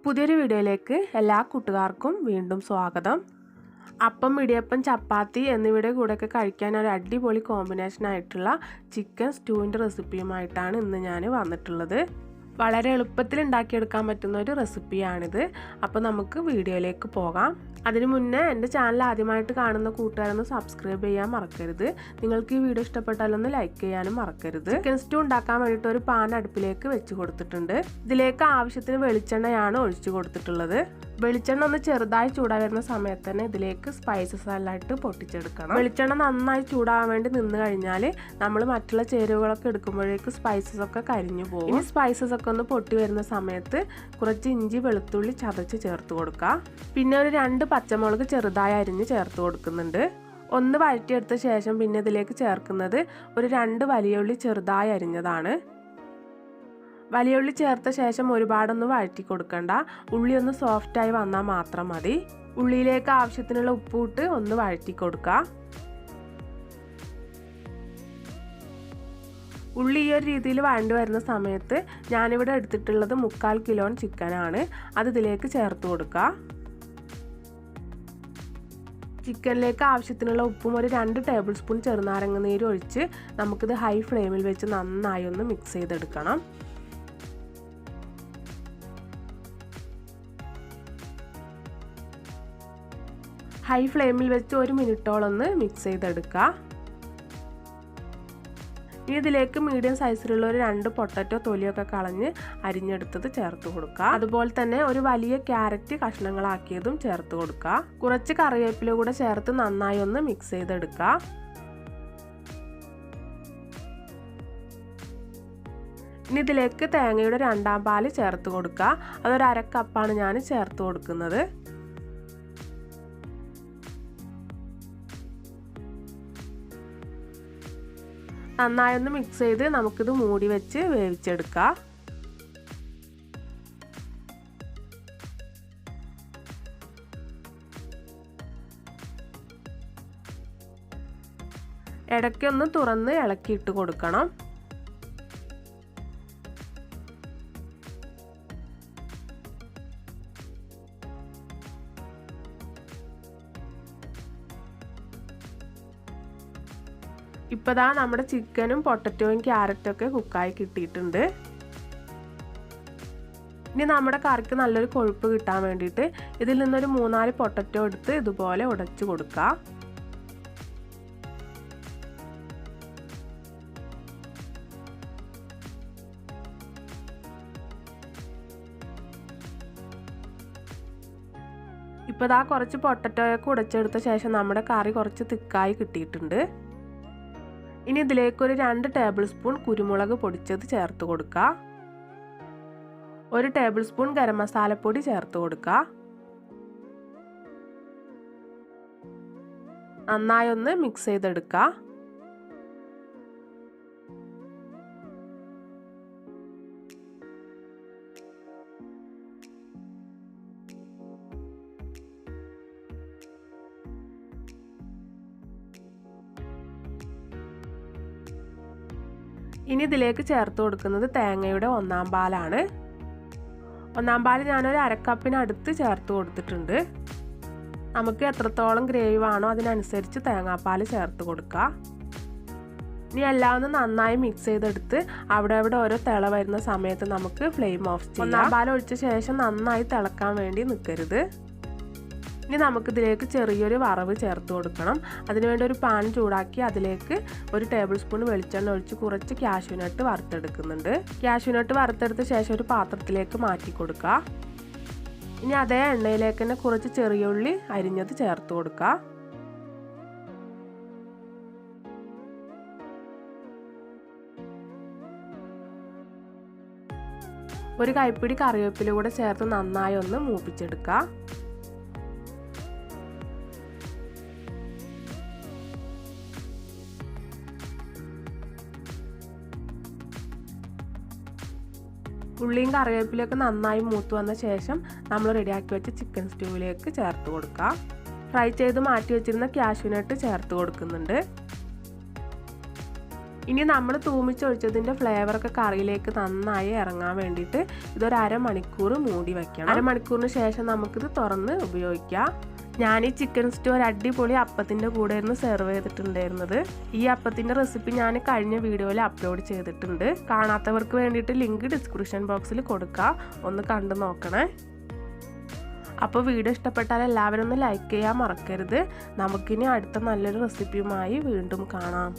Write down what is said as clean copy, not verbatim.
പുതിയൊരു വീഡിയോയിലേക്ക് എല്ലാ കൂട്ടുകാർക്കും വീണ്ടും സ്വാഗതം. അപ്പം, ഇടിയപ്പം, ചപ്പാത്തി എന്നിവയുടെ കൂടെയൊക്കെ കഴിക്കാൻ ഒരു അടിപൊളി കോമ്പിനേഷൻ ആയിട്ടുള്ള ചിക്കൻ സ്റ്റൂവിൻ്റെ റെസിപ്പിയുമായിട്ടാണ് ഇന്ന് ഞാൻ വന്നിട്ടുള്ളത്. വളരെ എളുപ്പത്തിൽ ഉണ്ടാക്കിയെടുക്കാൻ പറ്റുന്ന ഒരു റെസിപ്പിയാണിത്. അപ്പോൾ നമുക്ക് വീഡിയോയിലേക്ക് പോകാം. അതിനു മുന്നേ എൻ്റെ ചാനൽ ആദ്യമായിട്ട് കാണുന്ന കൂട്ടുകാരൊന്ന് സബ്സ്ക്രൈബ് ചെയ്യാൻ മറക്കരുത്. നിങ്ങൾക്ക് ഈ വീഡിയോ ഇഷ്ടപ്പെട്ടാലൊന്ന് ലൈക്ക് ചെയ്യാനും മറക്കരുത്. ചിക്കൻ സ്റ്റൂ ഉണ്ടാക്കാൻ വേണ്ടിയിട്ട് ഒരു പാൻ അടുപ്പിലേക്ക് വെച്ച് കൊടുത്തിട്ടുണ്ട്. ഇതിലേക്ക് ആവശ്യത്തിന് വെളിച്ചെണ്ണയാണ് ഒഴിച്ചു കൊടുത്തിട്ടുള്ളത്. വെളിച്ചെണ്ണ ഒന്ന് ചെറുതായി ചൂടായി വരുന്ന സമയത്ത് തന്നെ ഇതിലേക്ക് സ്പൈസസ് എല്ലായിട്ട് പൊട്ടിച്ചെടുക്കണം. വെളിച്ചെണ്ണ നന്നായി ചൂടാകാൻ വേണ്ടി നിന്ന് കഴിഞ്ഞാൽ നമ്മൾ മറ്റുള്ള ചേരുവകളൊക്കെ എടുക്കുമ്പോഴേക്ക് സ്പൈസസ് ഒക്കെ കരിഞ്ഞു പോകും. ഇനി സ്പൈസസ് ഒക്കെ ഒന്ന് പൊട്ടി വരുന്ന സമയത്ത് കുറച്ച് ഇഞ്ചി വെളുത്തുള്ളി ചതച്ച് ചേർത്ത് കൊടുക്കുക. പിന്നെ ഒരു 2 പച്ചമുളക് ചെറുതായി അരിഞ്ഞ് ചേർത്ത് കൊടുക്കുന്നുണ്ട്. ഒന്ന് വഴറ്റിയെടുത്ത ശേഷം പിന്നെ ഇതിലേക്ക് ചേർക്കുന്നത് ഒരു 2 വലിയ ഉള്ളി ചെറുതായി അരിഞ്ഞതാണ്. വലിയ ഉള്ളി ചേർത്ത ശേഷം ഒരുപാടൊന്നും വഴറ്റി കൊടുക്കണ്ട. ഉള്ളി ഒന്ന് സോഫ്റ്റായി വന്നാൽ മാത്രം മതി. ഉള്ളിയിലേക്ക് ആവശ്യത്തിനുള്ള ഉപ്പ് ഇട്ട് ഒന്ന് വഴറ്റി കൊടുക്കുക. ഉള്ളി ഈ ഒരു രീതിയിൽ വഴണ്ടി വരുന്ന സമയത്ത് ഞാനിവിടെ എടുത്തിട്ടുള്ളത് 3/4 കിലോ ചിക്കനാണ്. അത് ഇതിലേക്ക് ചേർത്ത് കൊടുക്കുക. ചിക്കനിലേക്ക് ആവശ്യത്തിനുള്ള ഉപ്പും ഒരു 2 ടേബിൾ സ്പൂൺ ചെറുനാരങ്ങ നീര് ഒഴിച്ച് നമുക്കിത് ഹൈ ഫ്ലെയിമിൽ വെച്ച് നന്നായി ഒന്ന് മിക്സ് ചെയ്തെടുക്കണം. ഹൈ ഫ്ലെയിമിൽ വെച്ച് 1 മിനിറ്റോളം ഒന്ന് മിക്സ് ചെയ്തെടുക്കുക. ഇനി ഇതിലേക്ക് മീഡിയം സൈസിലുള്ള ഒരു 2 പൊട്ടറ്റോ തൊലിയൊക്കെ കളഞ്ഞ് അരിഞ്ഞെടുത്തത് ചേർത്ത് കൊടുക്കുക. അതുപോലെ തന്നെ ഒരു വലിയ ക്യാരറ്റ് കഷ്ണങ്ങളാക്കിയതും ചേർത്ത് കൊടുക്കുക. കുറച്ച് കറിവേപ്പില കൂടെ ചേർത്ത് നന്നായി ഒന്ന് മിക്സ് ചെയ്തെടുക്കുക. ഇനി ഇതിലേക്ക് തേങ്ങയുടെ 2ാം പാല് ചേർത്ത് കൊടുക്കുക. അതൊരു 1/2 കപ്പാണ് ഞാൻ ചേർത്ത് കൊടുക്കുന്നത്. നന്നായി ഒന്ന് മിക്സ് ചെയ്ത് നമുക്കിത് മൂടി വെച്ച് വേവിച്ചെടുക്കാം. ഇടയ്ക്കൊന്ന് തുറന്ന് ഇളക്കിയിട്ട് കൊടുക്കണം. ഇപ്പോൾ ദാ നമ്മുടെ ചിക്കനും പൊട്ടറ്റോയും ക്യാരറ്റും ഒക്കെ കുക്കായി കിട്ടിയിട്ടുണ്ട്. ഇനി നമ്മുടെ കറിക്ക് നല്ലൊരു കൊഴുപ്പ് കിട്ടാൻ വേണ്ടിയിട്ട് ഇതിൽ നിന്നൊരു 3-4 പൊട്ടറ്റോ എടുത്ത് ഇതുപോലെ ഉടച്ചു കൊടുക്കുക. ഇപ്പോൾ ദാ കുറച്ച് പൊട്ടറ്റോയൊക്കെ ഉടച്ചെടുത്ത ശേഷം നമ്മുടെ കറി കുറച്ച് തിക്കായി കിട്ടിയിട്ടുണ്ട്. ഇനി ഇതിലേക്ക് ഒരു 2 ടേബിൾ സ്പൂൺ കുരുമുളക് പൊടിച്ചത് ചേർത്ത് കൊടുക്കുക. 1 ടേബിൾ സ്പൂൺ ഗരം മസാലപ്പൊടി ചേർത്ത് കൊടുക്കുക. നന്നായി ഒന്ന് മിക്സ് ചെയ്തെടുക്കുക. ഇനി ഇതിലേക്ക് ചേർത്ത് കൊടുക്കുന്നത് തേങ്ങയുടെ 1ാം പാലാണ്. 1ാം പാൽ ഞാനൊരു 1/2 കപ്പിന് അടുത്ത് ചേർത്ത് കൊടുത്തിട്ടുണ്ട്. നമുക്ക് എത്രത്തോളം ഗ്രേവി വേണോ അതിനനുസരിച്ച് തേങ്ങാപ്പാൽ ചേർത്ത് കൊടുക്കുക. ഇനി എല്ലാം ഒന്ന് നന്നായി മിക്സ് ചെയ്തെടുത്ത് അവിടെ ഓരോ തിള വരുന്ന സമയത്ത് നമുക്ക് ഫ്ലെയിം ഓഫ് ചെയ്യാം. 1ാം പാൽ ഒഴിച്ച ശേഷം നന്നായി തിളക്കാൻ വേണ്ടി നിൽക്കരുത്. ഇനി നമുക്കിതിലേക്ക് ചെറിയൊരു വറവ് ചേർത്ത് കൊടുക്കണം. അതിനുവേണ്ടി ഒരു പാൻ ചൂടാക്കി അതിലേക്ക് 1 ടേബിൾ സ്പൂൺ വെളിച്ചെണ്ണ ഒഴിച്ച് കുറച്ച് കാഷ്യൂനട്ട് വറുത്തെടുക്കുന്നുണ്ട്. കാഷ്യൂനട്ട് വറുത്തെടുത്ത ശേഷം ഒരു പാത്രത്തിലേക്ക് മാറ്റി കൊടുക്കുക. ഇനി അതേ എണ്ണയിലേക്ക് തന്നെ കുറച്ച് ചെറിയ ഉള്ളി അരിഞ്ഞത് ചേർത്ത് കൊടുക്കുക. ഒരു കൈപ്പിടി കറിവേപ്പില കൂടെ ചേർത്ത് നന്നായി ഒന്ന് മൂപ്പിച്ചെടുക്കുക. ഉള്ളിയും കറിവേപ്പിലൊക്കെ നന്നായി മൂത്ത് വന്ന ശേഷം നമ്മൾ റെഡിയാക്കി വെച്ച ചിക്കൻ സ്റ്റൂവിലേക്ക് ചേർത്ത് കൊടുക്കുക. ഫ്രൈ ചെയ്ത് മാറ്റി വെച്ചിരുന്ന കാഷ്യൂനട്ട് ചേർത്ത് കൊടുക്കുന്നുണ്ട്. ഇനി നമ്മൾ തൂമിച്ചൊഴിച്ചതിൻ്റെ ഫ്ലേവറൊക്കെ കറിയിലേക്ക് നന്നായി ഇറങ്ങാൻ വേണ്ടിയിട്ട് ഇതൊരു അരമണിക്കൂർ മൂടി വയ്ക്കണം. അരമണിക്കൂറിന് ശേഷം നമുക്കിത് തുറന്ന് ഉപയോഗിക്കാം. ഞാൻ ഈ ചിക്കൻ സ്റ്റൂ ഒരു അടിപൊളി അപ്പത്തിൻ്റെ കൂടെയായിരുന്നു സെർവ് ചെയ്തിട്ടുണ്ടായിരുന്നത്. ഈ അപ്പത്തിൻ്റെ റെസിപ്പി ഞാൻ കഴിഞ്ഞ വീഡിയോയിൽ അപ്ലോഡ് ചെയ്തിട്ടുണ്ട്. കാണാത്തവർക്ക് വേണ്ടിയിട്ട് ലിങ്ക് ഡിസ്ക്രിപ്ഷൻ ബോക്സിൽ കൊടുക്കുക, ഒന്ന് കണ്ടു നോക്കണേ. അപ്പോൾ വീഡിയോ ഇഷ്ടപ്പെട്ടാൽ എല്ലാവരും ഒന്ന് ലൈക്ക് ചെയ്യാൻ മറക്കരുത്. നമുക്കിനി അടുത്ത നല്ലൊരു റെസിപ്പിയുമായി വീണ്ടും കാണാം.